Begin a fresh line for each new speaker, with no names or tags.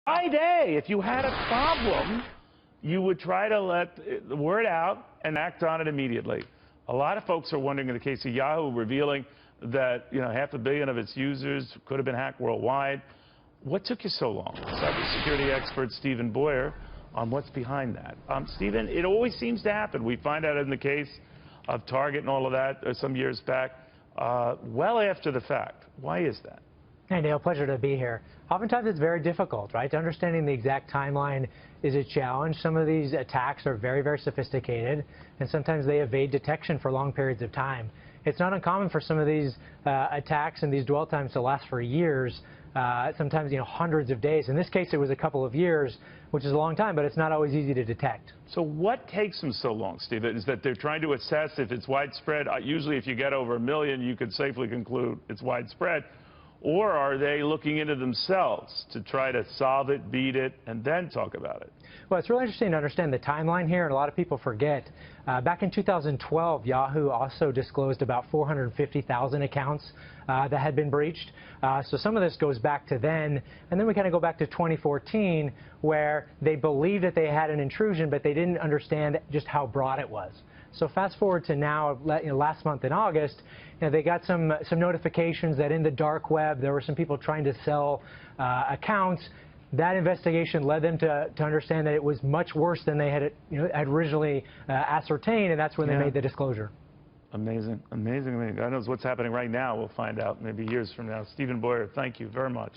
Friday, if you had a problem, you would try to let the word out and act on it immediately. A lot of folks are wondering in the case of Yahoo, revealing that 500 million of its users could have been hacked worldwide. What took you so long? Cybersecurity expert Stephen Boyer on what's behind that. Stephen, it always seems to happen. We find out in the case of Target and all of that some years back, well after the fact. Why is that?
Hey, Neil, pleasure to be here. Oftentimes it's very difficult, right? Understanding the exact timeline is a challenge. Some of these attacks are very, very sophisticated, and sometimes they evade detection for long periods of time. It's not uncommon for some of these attacks and these dwell times to last for years, sometimes hundreds of days. In this case, it was a couple of years, which is a long time, but it's not always easy to detect.
So what takes them so long, Steve? Is that they're trying to assess if it's widespread? Usually if you get over 1 million, you could safely conclude it's widespread. Or are they looking into themselves to try to solve it, beat it, and then talk about it?
Well, it's really interesting to understand the timeline here, and a lot of people forget. Back in 2012, Yahoo also disclosed about 450,000 accounts that had been breached. So some of this goes back to then, and then we kind of go back to 2014, where they believed that they had an intrusion, but they didn't understand just how broad it was. So fast forward to now, last month in August, they got some notifications that in the dark web there were some people trying to sell accounts. That investigation led them to understand that it was much worse than they had originally ascertained, and that's when they made the disclosure.
Amazing, amazing, amazing. God knows what's happening right now. We'll find out maybe years from now. Stephen Boyer, thank you very much.